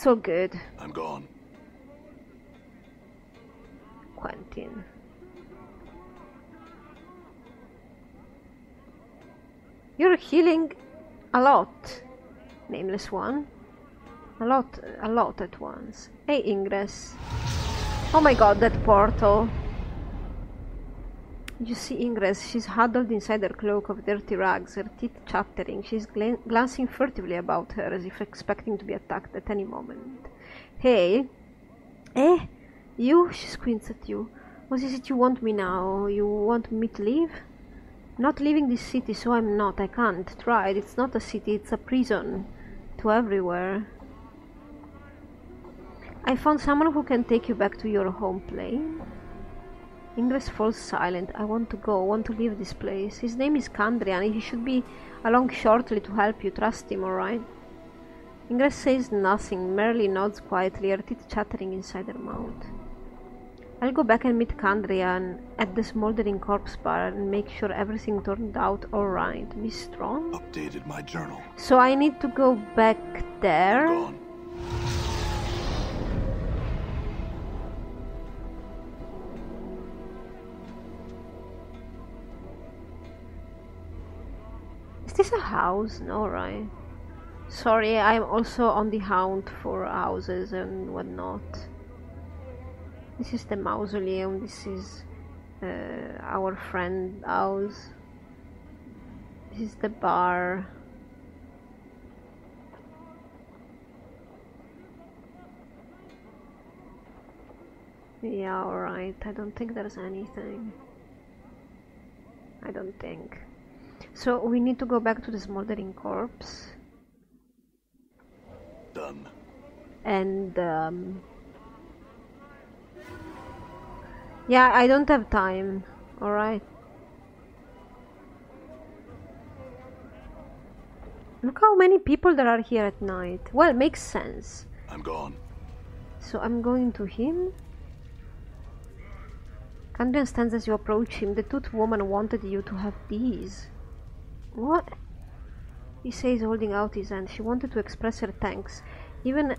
It's all good. I'm gone. Quentin. You're healing a lot, nameless one. A lot at once. Hey, Ingress. Oh my god, that portal. You see Ingress, she's huddled inside her cloak of dirty rags, her teeth chattering. She's glancing furtively about her, as if expecting to be attacked at any moment. Hey? Eh? You? She squints at you. What is it you want me now? You want me to leave? Not leaving this city, so I'm not. I can't. Try it. It's not a city, it's a prison. To everywhere. I found someone who can take you back to your home plane. Ingress falls silent. I want to go, want to leave this place. His name is Kandrian. He should be along shortly to help you. Trust him, alright? Ingress says nothing, merely nods quietly, her teeth chattering inside her mouth. I'll go back and meet Kandrian at the smoldering corpse bar and make sure everything turned out alright. Miss Strong? Updated my journal. So I need to go back there? I'm gone. Is this a house? No, right? Sorry, I'm also on the hunt for houses and whatnot. This is the mausoleum, this is our friend's house. This is the bar. Yeah, alright, I don't think there's anything. I don't think. So we need to go back to the smoldering corpse. Done. And yeah, I don't have time. Alright. Look how many people there are here at night. Well, makes sense. I'm gone. So I'm going to him. Kandrian stands as you approach him. The tooth woman wanted you to have these. What? He says, holding out his hand. She wanted to express her thanks, even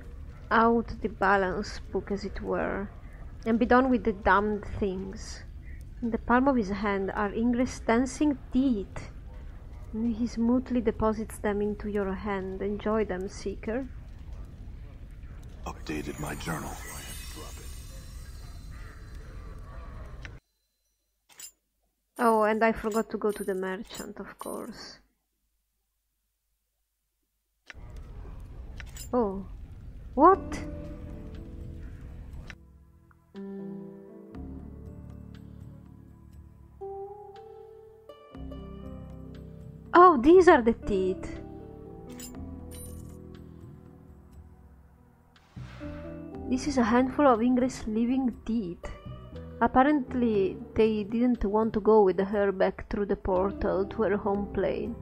out the balance book as it were, and be done with the damned things. In the palm of his hand are Ingress' dancing teeth. And he smoothly deposits them into your hand. Enjoy them, Seeker. Updated my journal. Oh, and I forgot to go to the merchant, of course. Oh. What? Oh, these are the teeth. This is a handful of Ingress' living teeth. Apparently, they didn't want to go with her back through the portal to her home plane.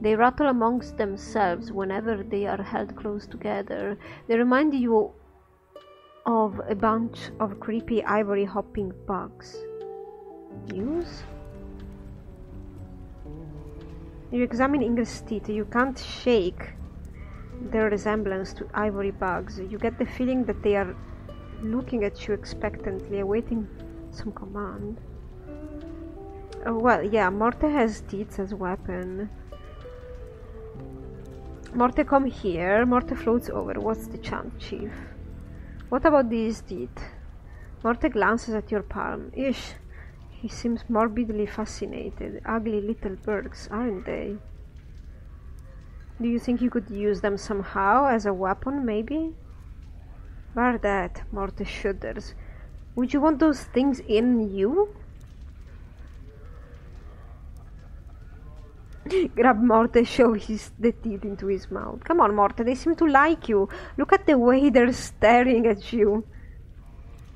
They rattle amongst themselves whenever they are held close together. They remind you of a bunch of creepy ivory hopping bugs. Use? You examine Ingress' teeth. You can't shake their resemblance to ivory bugs. You get the feeling that they are looking at you expectantly, awaiting some command. Oh, well, yeah, Morte has teeth as weapon. Morte, come here. Morte floats over. What's the chant, Chief? What about these teeth? Morte glances at your palm. Ish. He seems morbidly fascinated. Ugly little birds, aren't they? Do you think you could use them somehow as a weapon, maybe? Bar that, Morte shudders. Would you want those things in you? Grab Morte, show the teeth into his mouth. Come on, Morte, they seem to like you. Look at the way they're staring at you.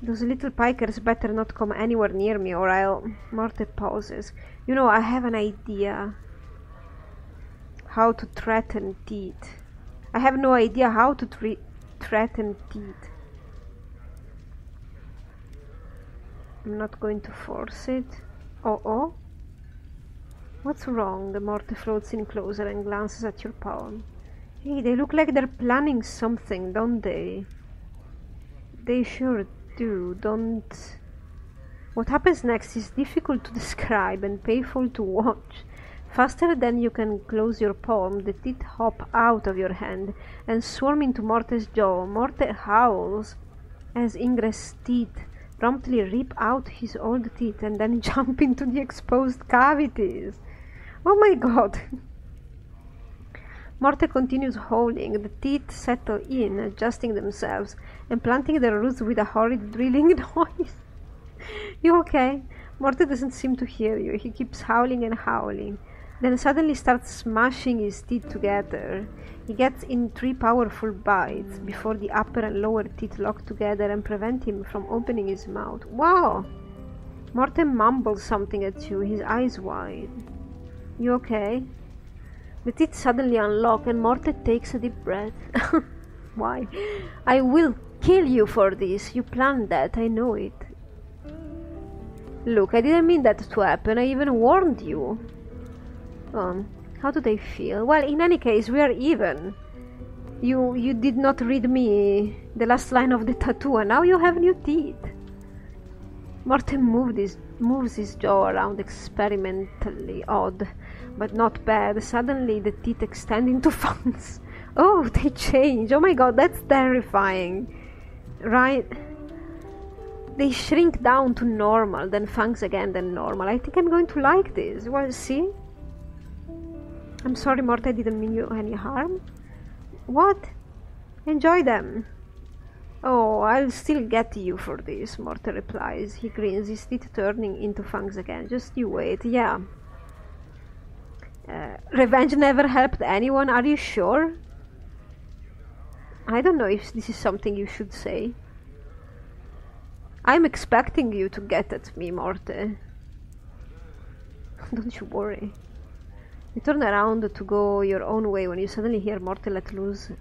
Those little pikers better not come anywhere near me or I'll... Morte pauses. You know, I have an idea. How to threaten teeth. I have no idea how to threaten teeth. I'm not going to force it. Oh? What's wrong? The Morte floats in closer and glances at your palm. Hey, they look like they're planning something, don't they? They sure do, don't... What happens next is difficult to describe and painful to watch. Faster than you can close your palm, the teeth hop out of your hand and swarm into Morte's jaw. Morte howls as Ingress' teeth promptly rip out his old teeth and then jump into the exposed cavities. Oh my god! Morte continues howling. The teeth settle in, adjusting themselves and planting their roots with a horrid drilling noise. You okay? Morte doesn't seem to hear you. He keeps howling and howling, then suddenly starts smashing his teeth together. He gets in 3 powerful bites before the upper and lower teeth lock together and prevent him from opening his mouth. Wow! Morte mumbles something at you, his eyes wide. You okay? The teeth suddenly unlock and Morte takes a deep breath. Why? I will kill you for this. You planned that, I know it. Look, I didn't mean that to happen. I even warned you. How do they feel? Well, in any case, we are even. You did not read me the last line of the tattoo, and now you have new teeth. Morten moves his jaw around experimentally, odd, but not bad. Suddenly, the teeth extend into fangs. Oh, they change. Oh my god, that's terrifying. Right? They shrink down to normal, then fangs again, then normal. I think I'm going to like this. Well, see? I'm sorry, Morte, I didn't mean you any harm. What? Enjoy them. Oh, I'll still get you for this, Morte replies. He grins, his teeth turning into fangs again. Just you wait, yeah. Revenge never helped anyone, are you sure? I don't know if this is something you should say. I'm expecting you to get at me, Morte. Don't you worry. You turn around to go your own way when you suddenly hear Morte let loose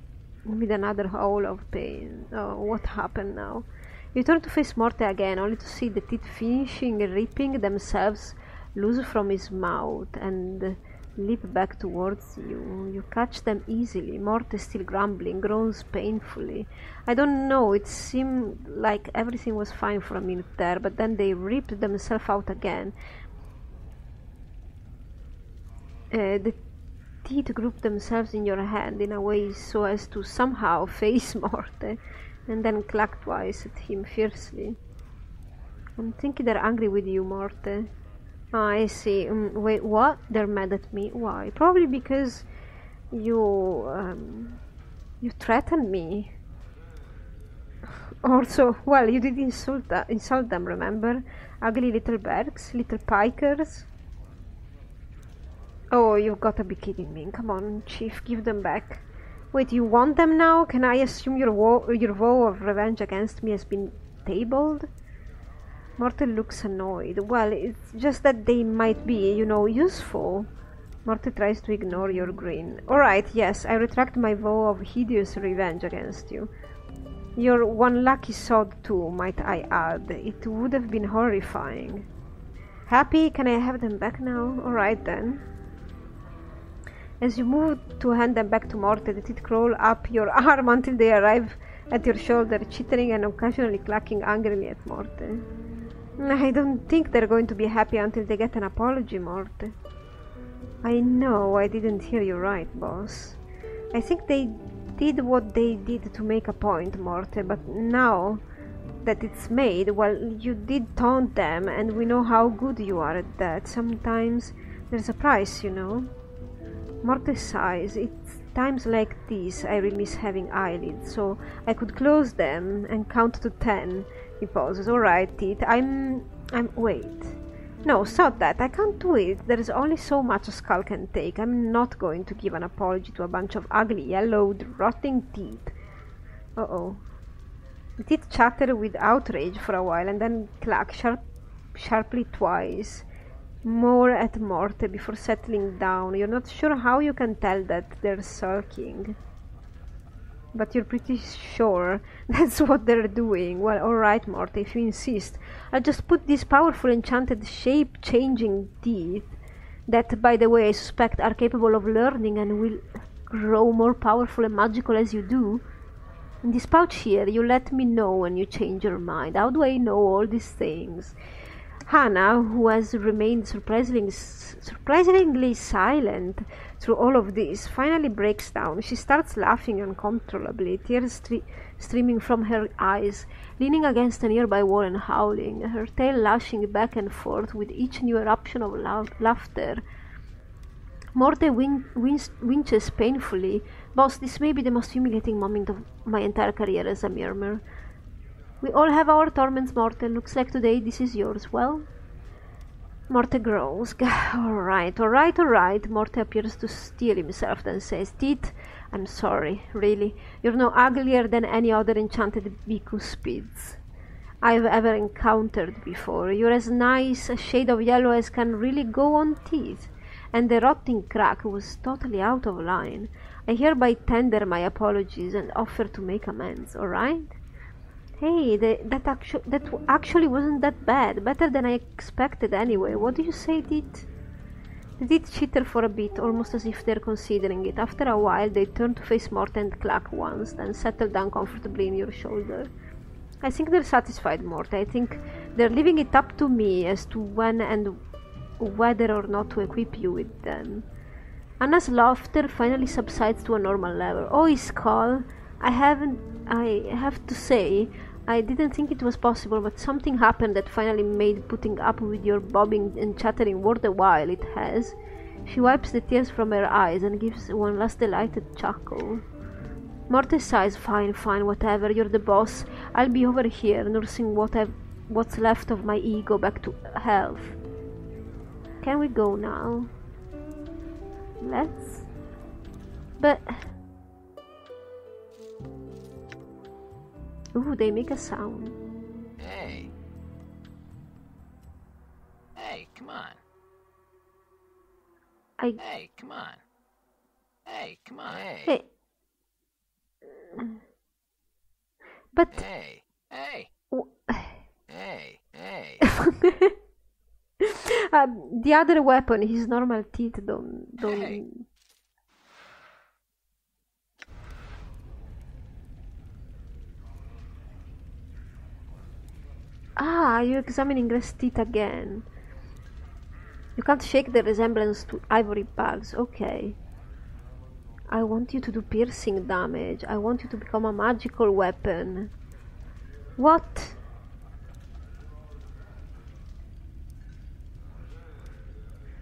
with another howl of pain. Oh, what happened now? You turn to face Morte again, only to see the teeth finishing ripping themselves loose from his mouth and leap back towards you. You catch them easily. Morte, still grumbling, groans painfully. I don't know, it seemed like everything was fine for a minute there, but then they ripped themselves out again. The teeth group themselves in your hand in a way so as to somehow face Morte, and then clack twice at him fiercely. I'm thinking they're angry with you, Morte. Oh, I see. Wait, what? They're mad at me? Why? Probably because you threatened me. Also, well, you did insult them, remember? Ugly little bergs, little pikers. Oh, you've got to be kidding me. Come on, Chief, give them back. Wait, you want them now? Can I assume your vow of revenge against me has been tabled? Morte looks annoyed. Well, it's just that they might be, useful. Morte tries to ignore your grin. Alright, yes, I retract my vow of hideous revenge against you. You're one lucky sod too, might I add. It would have been horrifying. Happy? Can I have them back now? Alright then. As you move to hand them back to Morte, the teeth crawl up your arm until they arrive at your shoulder, chittering and occasionally clacking angrily at Morte. I don't think they're going to be happy until they get an apology, Morte. I know, I didn't hear you right, boss. I think they did what they did to make a point, Morte, but now that it's made, well, you did taunt them, and we know how good you are at that. Sometimes there's a price, Morte sighs. It's times like these I really miss having eyelids, so I could close them and count to 10. He pauses. Alright, teeth. Wait. No, stop that. I can't do it. There is only so much a skull can take. I'm not going to give an apology to a bunch of ugly, yellowed, rotting teeth. Uh-oh. The teeth chatter with outrage for a while and then clack sharply twice. More at Morte before settling down. You're not sure how you can tell that they're sulking, but you're pretty sure that's what they're doing. Well, alright, Morte, if you insist. I'll just put these powerful enchanted shape-changing teeth that, by the way, I suspect are capable of learning and will grow more powerful and magical as you do. In this pouch here, you let me know when you change your mind. How do I know all these things? Hannah, who has remained surprisingly silent through all of this, finally breaks down. She starts laughing uncontrollably, tears streaming from her eyes, leaning against a nearby wall and howling, her tail lashing back and forth with each new eruption of laughter. Morte winches painfully. Boss, this may be the most humiliating moment of my entire career as a murmur. We all have our torments, Morte. Looks like today this is yours. Well? Morte groans. Alright. Morte appears to steel himself, then says, Teeth, I'm sorry, really. You're no uglier than any other enchanted bicuspids I've ever encountered before. You're as nice a shade of yellow as can really go on teeth. And the rotting crack was totally out of line. I hereby tender my apologies and offer to make amends, alright? Hey, that actually wasn't that bad. Better than I expected anyway. What do you say, Teeth? The teeth chitter for a bit, almost as if they're considering it. After a while, they turn to face Morte and clack once, then settle down comfortably in your shoulder. I think they're satisfied, Morte. I think they're leaving it up to me as to when and whether or not to equip you with them. Anna's laughter finally subsides to a normal level. Oh, Skull, I have to say, I didn't think it was possible, but something happened that finally made putting up with your bobbing and chattering worth the while. It has. She wipes the tears from her eyes and gives one last delighted chuckle. Morte sighs, fine, whatever, you're the boss. I'll be over here, nursing what's left of my ego back to health. Can we go now? Let's. But... Ooh, they make a sound. Hey. Hey, come on. Hey, come on. Hey, come on. Hey. But... Hey. Hey. The other weapon, his normal teeth don't... Hey. Ah, you're examining Ingress' teeth again. You can't shake the resemblance to ivory bugs. Okay. I want you to do piercing damage. I want you to become a magical weapon. What?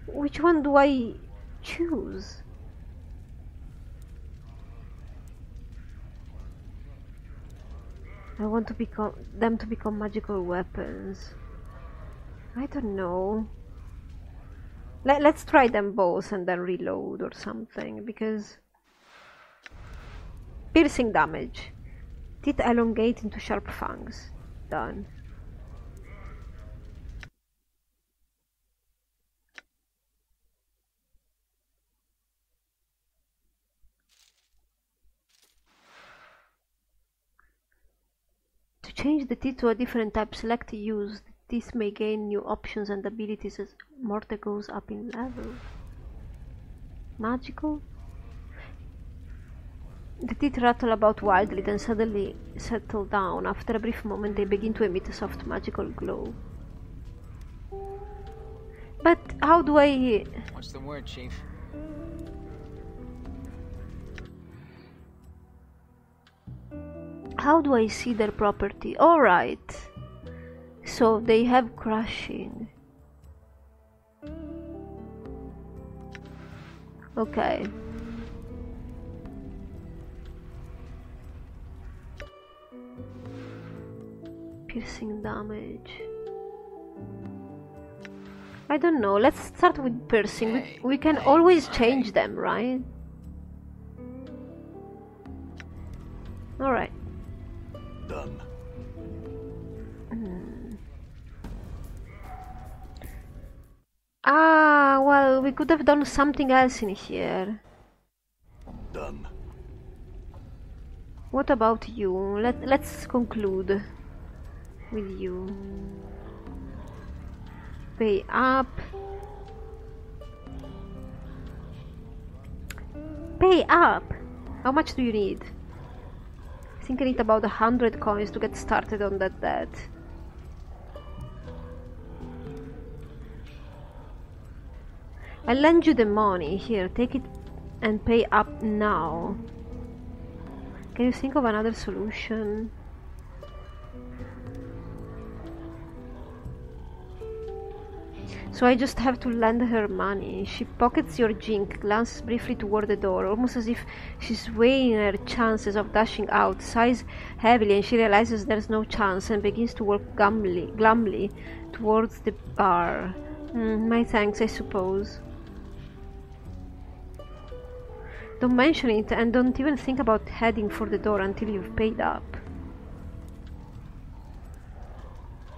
Which one do I choose? I want them to become magical weapons. I don't know. Let's try them both and then reload or something, because... Piercing damage. Teeth elongate into sharp fangs. Done. To change the teeth to a different type, select use. The teeth may gain new options and abilities as Morte goes up in level. Magical? The teeth rattle about wildly, then suddenly settle down. After a brief moment, they begin to emit a soft magical glow. But how do I... What's the word, Chief? How do I see their property? Alright. So they have crushing. Okay. Piercing damage. I don't know. Let's start with piercing. Hey, we can hey, always hey. change them, right? Alright. Done. Ah, well, we could have done something else in here. Done. What about you? Let's conclude with you. Pay up. Pay up! How much do you need? I think I need about 100 coins to get started on that debt. I'll lend you the money. Here, take it and pay up now. Can you think of another solution? So I just have to lend her money. She pockets your jink, glances briefly toward the door, almost as if she's weighing her chances of dashing out, sighs heavily, and she realizes there's no chance and begins to walk glumly towards the bar. My thanks, I suppose. Don't mention it, and don't even think about heading for the door until you've paid up.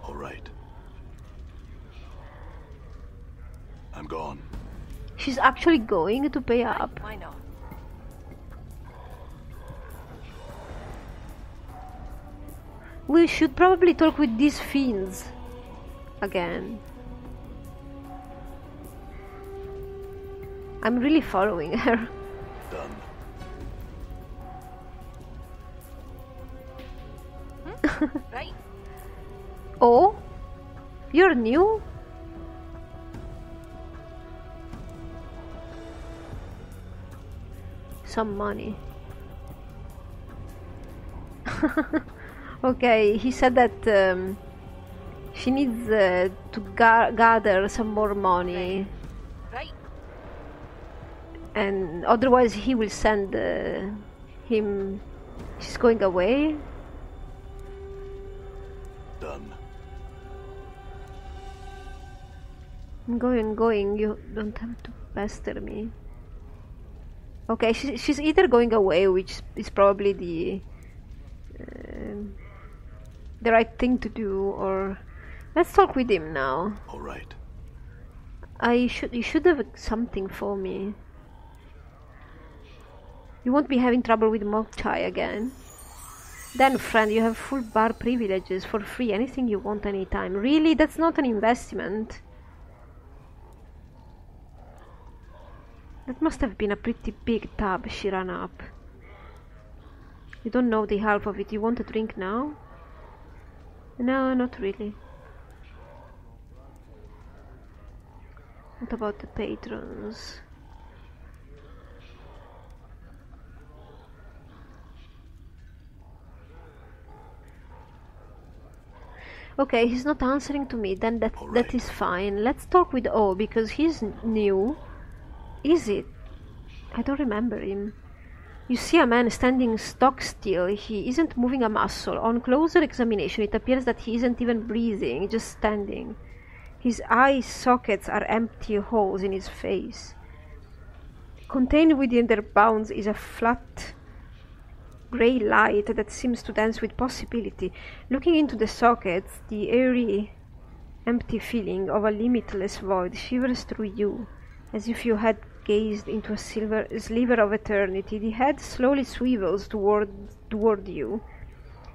All right. I'm gone. She's actually going to pay up. Why not? We should probably talk with these fiends again. I'm really following her. Done. Right? Oh? You're new? Some money. Okay, he said that she needs to gather some more money. Right? And otherwise he will send him. She's going away. Done. I'm going. You don't have to pester me. Okay, she's either going away, which is probably the right thing to do, or let's talk with him now. All right. You should have something for me. You won't be having trouble with mock chai again. Then, friend, you have full bar privileges for free, anything you want anytime. Really? That's not an investment. That must have been a pretty big tab she ran up. You don't know the half of it. You want a drink now? No, not really. What about the patrons? Okay, he's not answering to me, then that is fine. Let's talk with O, because he's new. Is it? I don't remember him. You see a man standing stock still. He isn't moving a muscle. On closer examination, it appears that he isn't even breathing, just standing. His eye sockets are empty holes in his face. Contained within their bounds is a flat grey light that seems to dance with possibility. Looking into the sockets, the airy, empty feeling of a limitless void shivers through you, as if you had gazed into a sliver of eternity. The head slowly swivels toward you.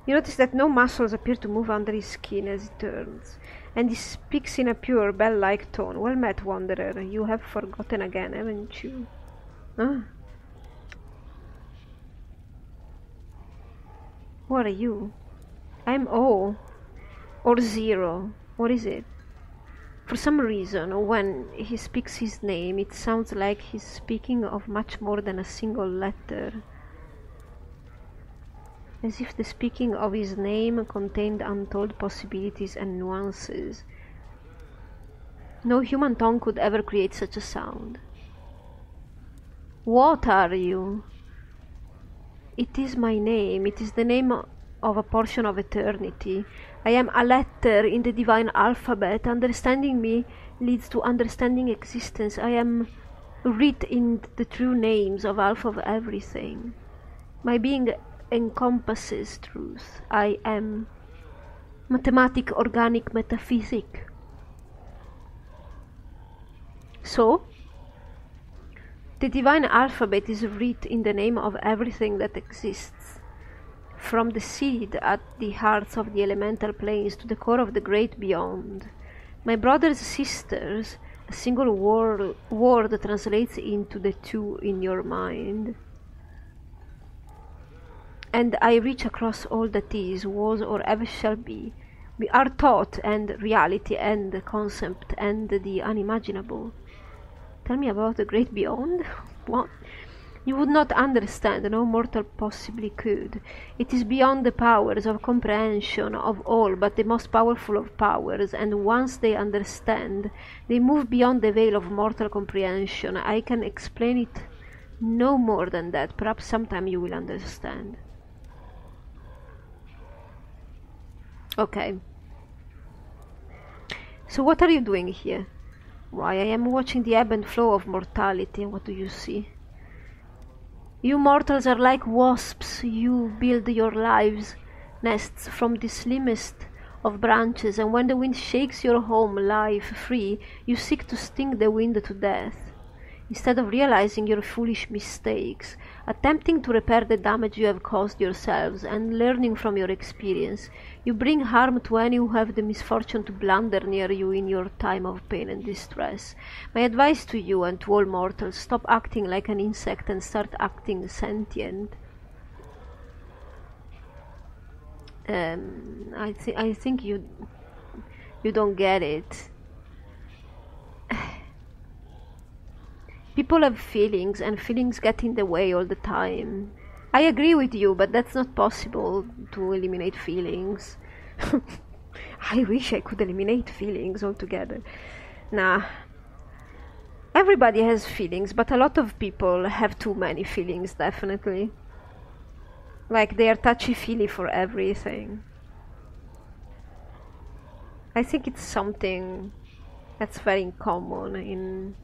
You notice that no muscles appear to move under his skin as he turns, and he speaks in a pure, bell-like tone. Well met, wanderer. You have forgotten again, haven't you? Huh? Who are you? I'm O. Or Zero. What is it? For some reason, when he speaks his name, it sounds like he's speaking of much more than a single letter. As if the speaking of his name contained untold possibilities and nuances. No human tongue could ever create such a sound. What are you? It is my name. It is the name of a portion of eternity. I am a letter in the divine alphabet. Understanding me leads to understanding existence. I am writ in the true names of alpha of everything. My being encompasses truth. I am mathematic, organic, metaphysic. So, the divine alphabet is writ in the name of everything that exists, from the seed at the hearts of the elemental planes to the core of the great beyond. My brothers, sisters, A single word translates into the two in your mind. And I reach across all that is, was, or ever shall be. We are thought and reality and concept and the unimaginable. Tell me about the great beyond? What? You would not understand, no mortal possibly could. It is beyond the powers of comprehension of all but the most powerful of powers, and once they understand, they move beyond the veil of mortal comprehension. I can explain it no more than that. Perhaps sometime you will understand. Okay. So what are you doing here? Why, I am watching the ebb and flow of mortality. What do you see? You mortals are like wasps. You build your lives' nests from the slimmest of branches, and when the wind shakes your home life free, you seek to sting the wind to death. Instead of realizing your foolish mistakes, attempting to repair the damage you have caused yourselves, and learning from your experience, you bring harm to any who have the misfortune to blunder near you in your time of pain and distress. My advice to you and to all mortals: stop acting like an insect and start acting sentient. I think you don't get it. People have feelings, and feelings get in the way all the time. I agree with you, but that's not possible to eliminate feelings. I wish I could eliminate feelings altogether. Nah. Everybody has feelings, but a lot of people have too many feelings, definitely. Like, they are touchy-feely for everything. I think it's something that's very common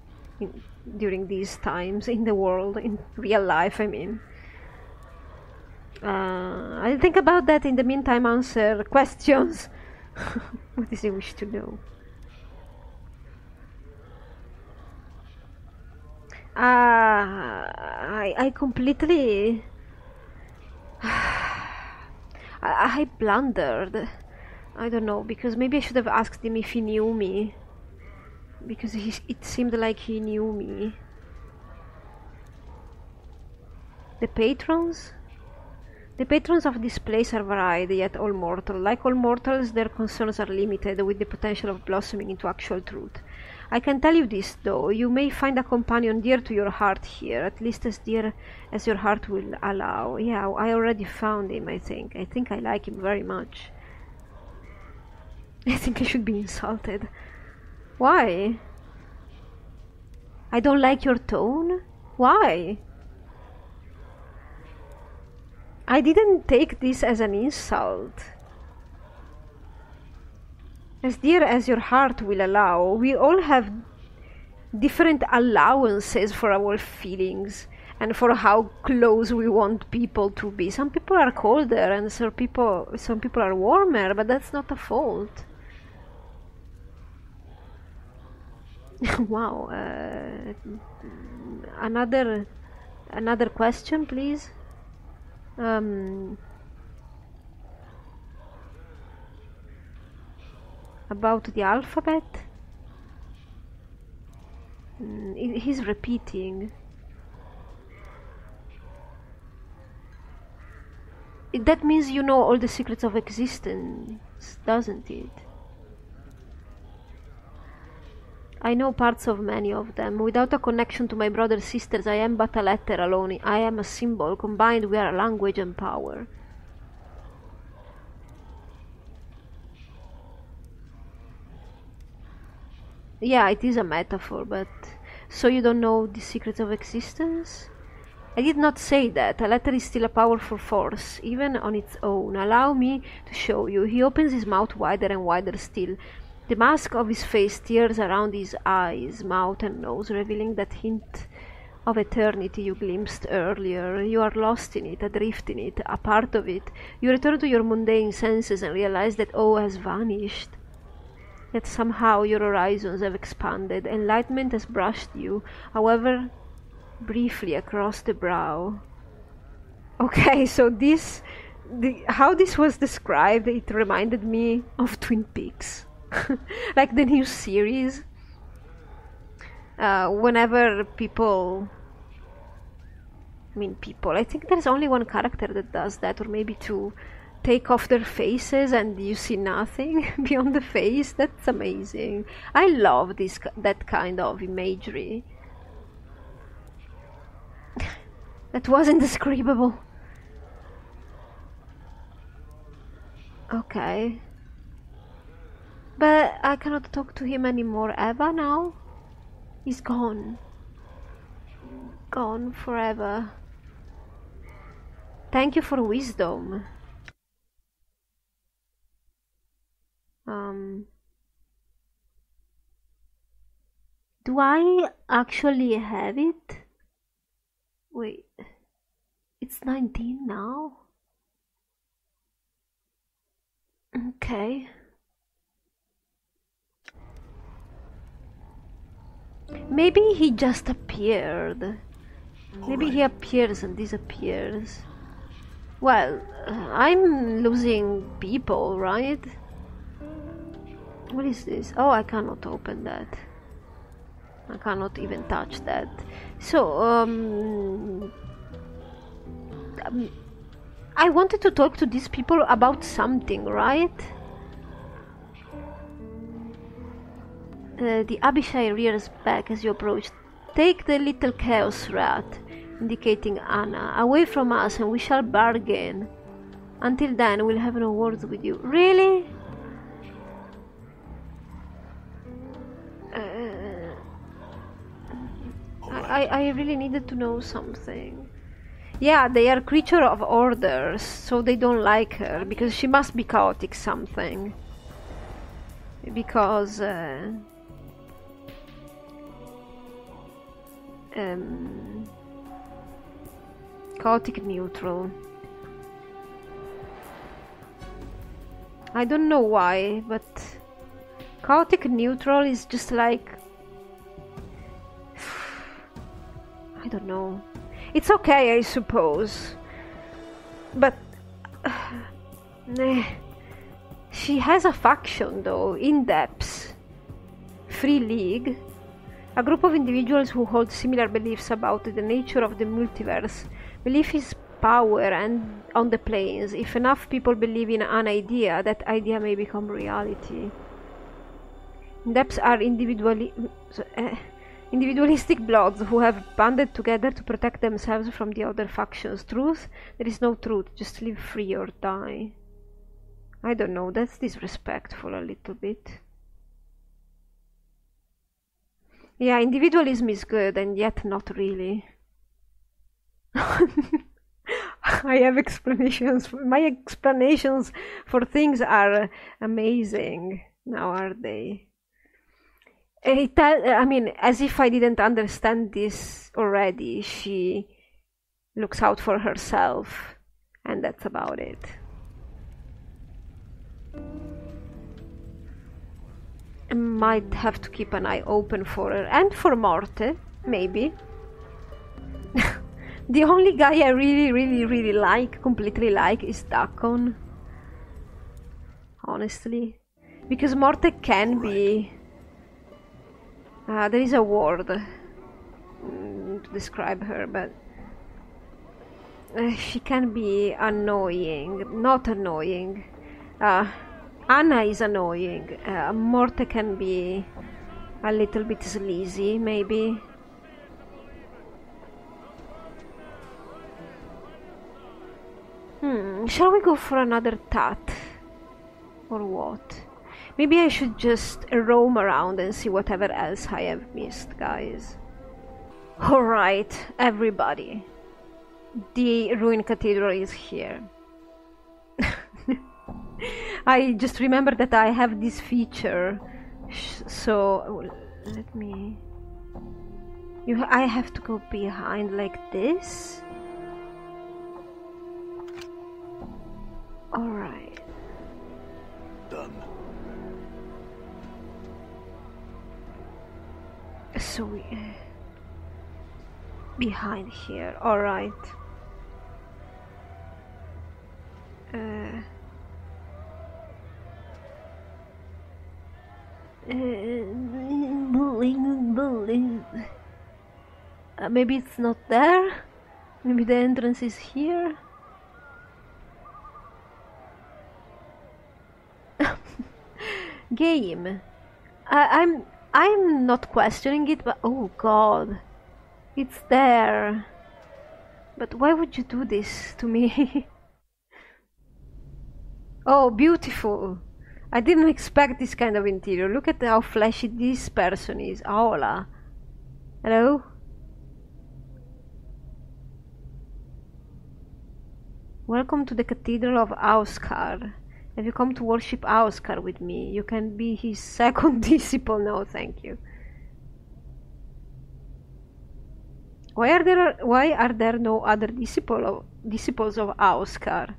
during these times in the world, in real life, I mean. I'll think about that. In the meantime, answer questions. What does he wish to know? I completely... I blundered. I don't know, because maybe I should have asked him if he knew me. Because it seemed like he knew me. The patrons? The patrons of this place are varied, yet all mortal. Like all mortals, their concerns are limited, with the potential of blossoming into actual truth. I can tell you this, though: you may find a companion dear to your heart here, at least as dear as your heart will allow. Yeah, I already found him, I think. I think I like him very much. I think I should be insulted. Why? I don't like your tone? Why? I didn't take this as an insult. As dear as your heart will allow. We all have different allowances for our feelings and for how close we want people to be. Some people are colder and some people are warmer, but that's not a fault. Wow. Another question, please. About the alphabet. He's repeating. That means you know all the secrets of existence, doesn't it? I know parts of many of them. Without a connection to my brothers and sisters, I am but a letter alone. I am a symbol. Combined, we are language and power. Yeah, it is a metaphor, but... So you don't know the secrets of existence? I did not say that. A letter is still a powerful force, even on its own. Allow me to show you. He opens his mouth wider and wider still. The mask of his face tears around his eyes, mouth and nose, revealing that hint of eternity you glimpsed earlier. You are lost in it, adrift in it, a part of it. You return to your mundane senses and realize that all has vanished. Yet somehow your horizons have expanded. Enlightenment has brushed you, however briefly, across the brow. Okay, so how this was described, it reminded me of Twin Peaks. Like the new series. whenever people... I think there's only one character that does that, or maybe two. Take off their faces and you see nothing beyond the face. That's amazing. I love that kind of imagery. That was indescribable. Okay. But I cannot talk to him anymore. Eva now? He's gone. Gone forever. Thank you for wisdom. Do I actually have it? Wait. It's 19 now? Okay. Maybe he just appeared. Maybe he appears and disappears. Well, I'm losing people, right? What is this? Oh, I cannot open that. I cannot even touch that. So, I wanted to talk to these people about something, right? The Abishai rears back as you approach. Take the little chaos rat, indicating Anna, away from us and we shall bargain. Until then, we'll have no words with you. Really? I really needed to know something. Yeah, they are creature of orders, so they don't like her, because she must be chaotic something. Because... chaotic neutral. I don't know why, but chaotic neutral is just like... I don't know. It's okay, I suppose. But... she has a faction, though, in depths. Free League. A group of individuals who hold similar beliefs about the nature of the multiverse. Belief is power and on the planes. If enough people believe in an idea, that idea may become reality. Depths are individualistic bloods who have banded together to protect themselves from the other factions. Truth? There is no truth. Just live free or die. I don't know, that's disrespectful a little bit. Yeah, individualism is good, and yet not really. I have explanations. My explanations for things are amazing. Now, are they? I mean, as if I didn't understand this already. She looks out for herself, and that's about it. I might have to keep an eye open for her, and for Morte, maybe. The only guy I really like, completely like, is Dakon. Honestly. Because Morte can be... there is a word to describe her, but... she can be annoying. Not annoying. Anna is annoying. Morte can be a little bit sleazy, maybe. Shall we go for another tat? Or what? Maybe I should just roam around and see whatever else I have missed, guys. Alright, everybody. The Ruined Cathedral is here. I just remember that I have this feature, so let me... I have to go behind like this? Alright. Done. So we... behind here, alright. Maybe it's not there? Maybe the entrance is here? Game. I'm not questioning it, but oh god. It's there. But why would you do this to me? Oh, beautiful. I didn't expect this kind of interior. Look at how flashy this person is. Hola. Hello? Welcome to the Cathedral of Auskar. Have you come to worship Auskar with me? You can be his second disciple. No, thank you. Why are there no other disciples of Auskar?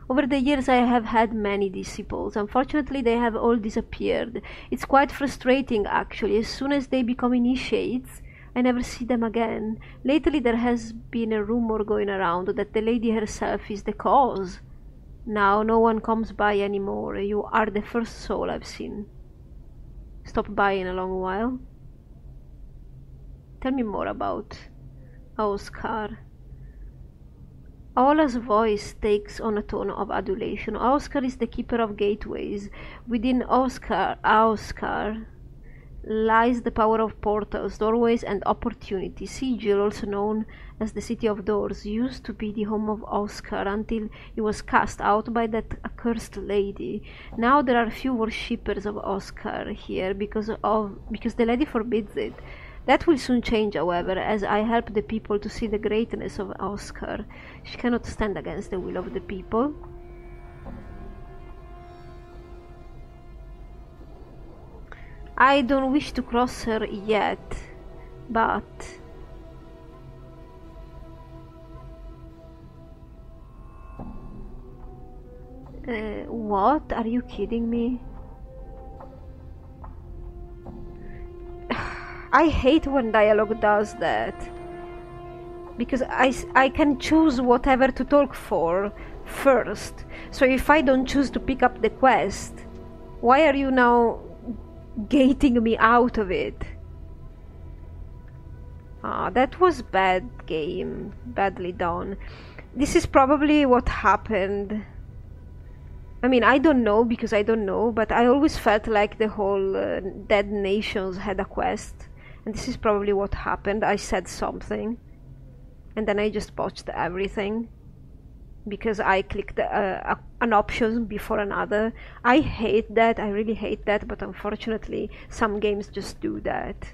Over the years I have had many disciples. Unfortunately they have all disappeared. It's quite frustrating actually. As soon as they become initiates, I never see them again. Lately there has been a rumor going around that the lady herself is the cause. Now no one comes by anymore. You are the first soul I've seen. Stop by in a long while. Tell me more about Auskar. Aula's voice takes on a tone of adulation. Auskar is the keeper of gateways. Within Auskar lies the power of portals, doorways, and opportunity. Sigil, also known as the City of Doors, used to be the home of Auskar until it was cast out by that accursed lady. Now there are few worshippers of Auskar here because the lady forbids it. That will soon change, however, as I help the people to see the greatness of Auskar. She cannot stand against the will of the people. I don't wish to cross her yet, but... what? Are you kidding me? I hate when dialogue does that, because I can choose whatever to talk for first. So if I don't choose to pick up the quest, why are you now gating me out of it? Ah, that was bad game, badly done. This is probably what happened. I mean, I don't know because I don't know, but I always felt like the whole Dead Nations had a quest. And this is probably what happened. I said something, and then I just botched everything because I clicked an option before another. I hate that. I really hate that. But unfortunately, some games just do that.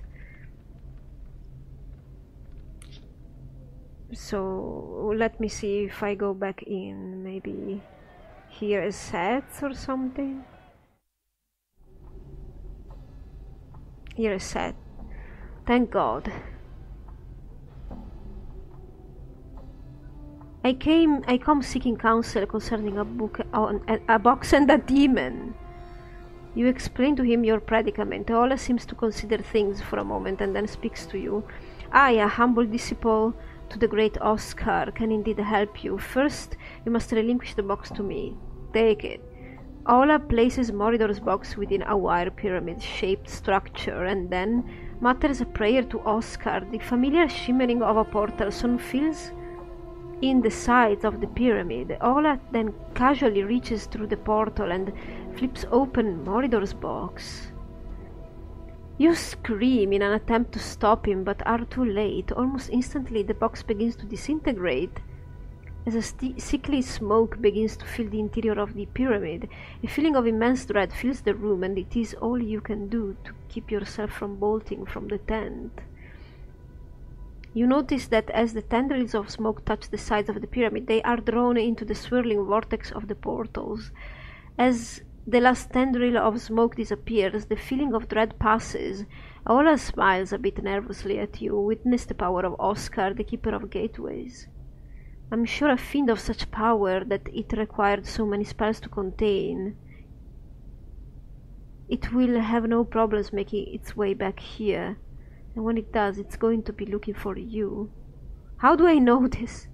So let me see if I go back in. Maybe here is sets or something. Here is set. Thank God. I come seeking counsel concerning a box and a demon. You explain to him your predicament. Ola seems to consider things for a moment and then speaks to you. I, a humble disciple to the great Auskar, can indeed help you. First, you must relinquish the box to me. Take it. Ola places Moridor's box within a wire pyramid-shaped structure and then mutters a prayer to Auskar. The familiar shimmering of a portal soon fills in the sides of the pyramid. Ola then casually reaches through the portal and flips open Moridor's box. You scream in an attempt to stop him, but are too late. Almost instantly the box begins to disintegrate as a sickly smoke begins to fill the interior of the pyramid. A feeling of immense dread fills the room, and it is all you can do to keep yourself from bolting from the tent. You notice that as the tendrils of smoke touch the sides of the pyramid, they are drawn into the swirling vortex of the portals. As the last tendril of smoke disappears, the feeling of dread passes. Ola smiles a bit nervously at you. Witness the power of Auskar, the keeper of gateways. I'm sure a fiend of such power that it required so many spells to contain. It will have no problems making its way back here. And when it does, it's going to be looking for you. How do I know this?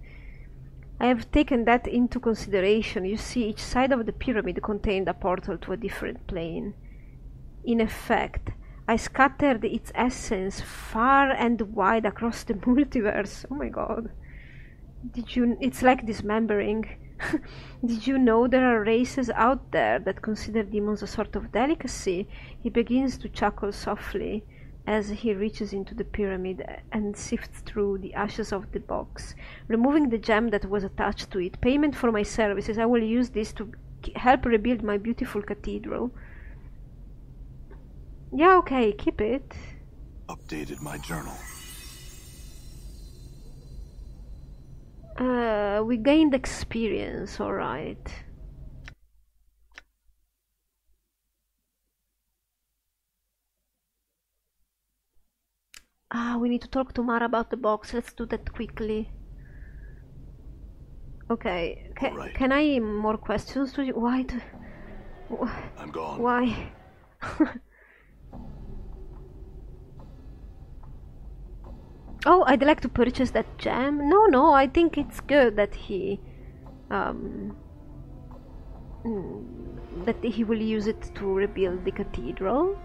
I have taken that into consideration. You see, each side of the pyramid contained a portal to a different plane. In effect, I scattered its essence far and wide across the multiverse. Oh my god. It's like dismembering. Did you know there are races out there that consider demons a sort of delicacy? He begins to chuckle softly as he reaches into the pyramid and sifts through the ashes of the box, removing the gem that was attached to it. Payment for my services. I will use this to help rebuild my beautiful cathedral. Yeah, okay, keep it. Updated my journal. We gained experience, alright. We need to talk to Mara about the box. Let's do that quickly. Okay, Right. can I more questions to you? Why? I'm gone. Why? Oh, I'd like to purchase that gem. No, I think it's good that he will use it to rebuild the cathedral.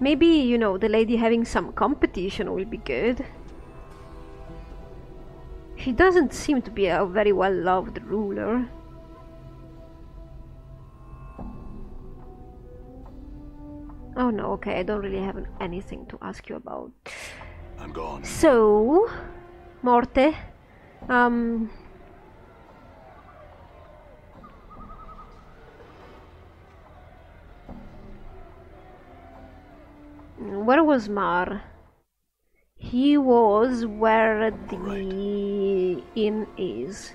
Maybe, you know, the lady having some competition will be good. She doesn't seem to be a very well-loved ruler. Oh no, okay, I don't really have anything to ask you about. I'm gone. So, Morte, where was Mar? He was where the inn is.